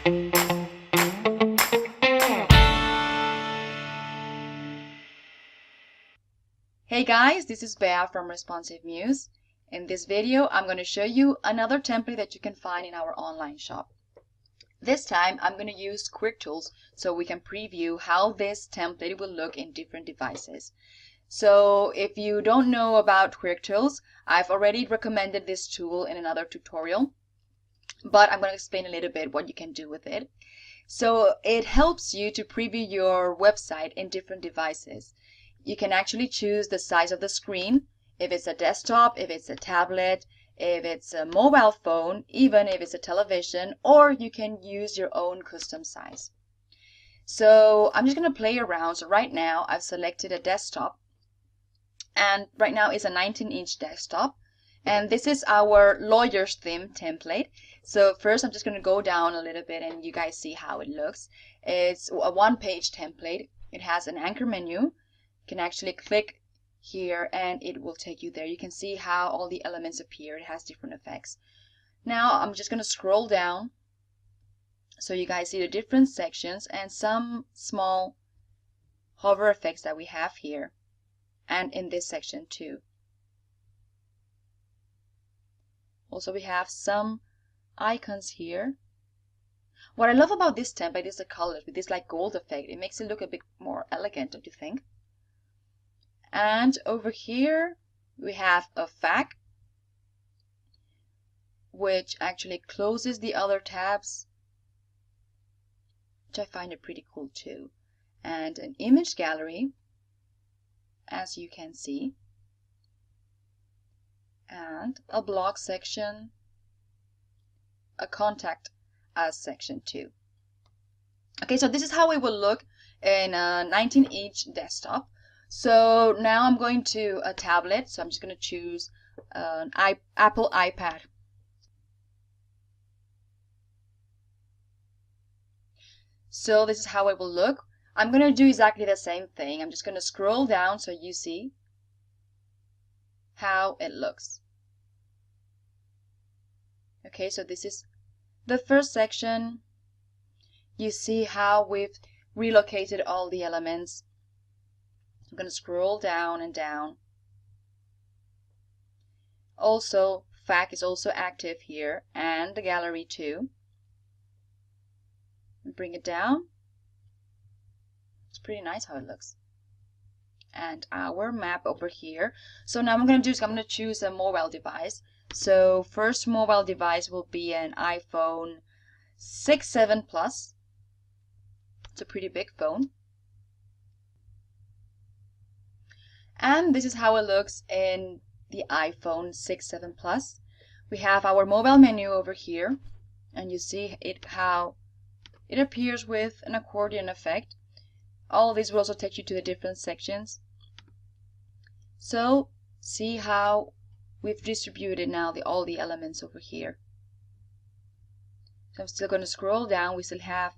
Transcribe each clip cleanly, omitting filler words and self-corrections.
Hey guys, this is Bea from Responsive Muse. In this video, I'm going to show you another template that you can find in our online shop. This time, I'm going to use Quick Tools so we can preview how this template will look in different devices. So if you don't know about Quick Tools, I've already recommended this tool in another tutorial, but I'm going to explain a little bit what you can do with it. So it helps you to preview your website in different devices. You can actually choose the size of the screen, if it's a desktop, if it's a tablet, if it's a mobile phone, even if it's a television, or you can use your own custom size. So I'm just going to play around. So right now I've selected a desktop, and right now it's a 19-inch desktop, and this is our lawyer's theme template. So first I'm just going to go down a little bit and you guys see how it looks. It's a one-page template. It has an anchor menu. You can actually click here and it will take you there. You can see how all the elements appear. It has different effects. Now I'm just going to scroll down so you guys see the different sections and some small hover effects that we have here and in this section too. Also we have some icons here. What I love about this template is the colors with this like gold effect. It makes it look a bit more elegant, don't you think? And over here we have a FAQ, which actually closes the other tabs, which I find it pretty cool too. And an image gallery, as you can see, and a blog section, a contact us section too. Okay, so this is how it will look in a 19-inch desktop. So now I'm going to a tablet, so I'm just going to choose an Apple iPad. So this is how it will look. I'm going to do exactly the same thing. I'm just going to scroll down so you see how it looks. Okay, so this is the first section. You see how we've relocated all the elements. I'm going to scroll down and down. Also, FAQ is also active here, and the gallery too. Bring it down. It's pretty nice how it looks. And our map over here. So now what I'm going to do is I'm going to choose a mobile device. So first mobile device will be an iPhone 6-7 Plus. It's a pretty big phone. And this is how it looks in the iPhone 6-7 Plus. We have our mobile menu over here, and you see it how it appears with an accordion effect. All these will also take you to the different sections. So see how we've distributed now all the elements over here. So I'm still going to scroll down. We still have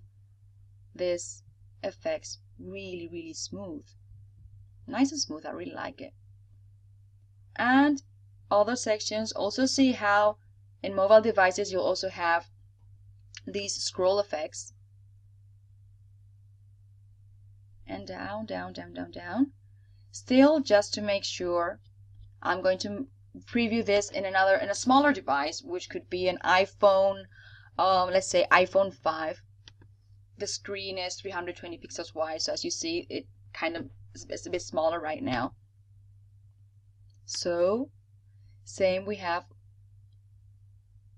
this effects really smooth. Nice and smooth. I really like it. And other sections, also see how in mobile devices you'll also have these scroll effects. And down. Still, just to make sure, I'm going to preview this in a smaller device, which could be an iPhone, let's say iPhone 5. The screen is 320 pixels wide, so as you see, it kind of is a bit smaller right now. So, same, we have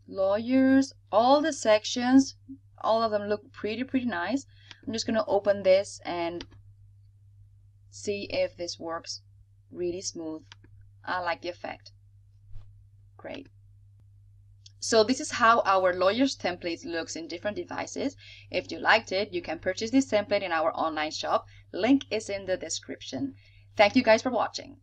lawyers, all the sections, all of them look pretty nice. I'm just going to open this and see if this works really smooth. I like the effect. Great. So this is how our lawyer's template looks in different devices. If you liked it, you can purchase this template in our online shop. Link is in the description. Thank you guys for watching.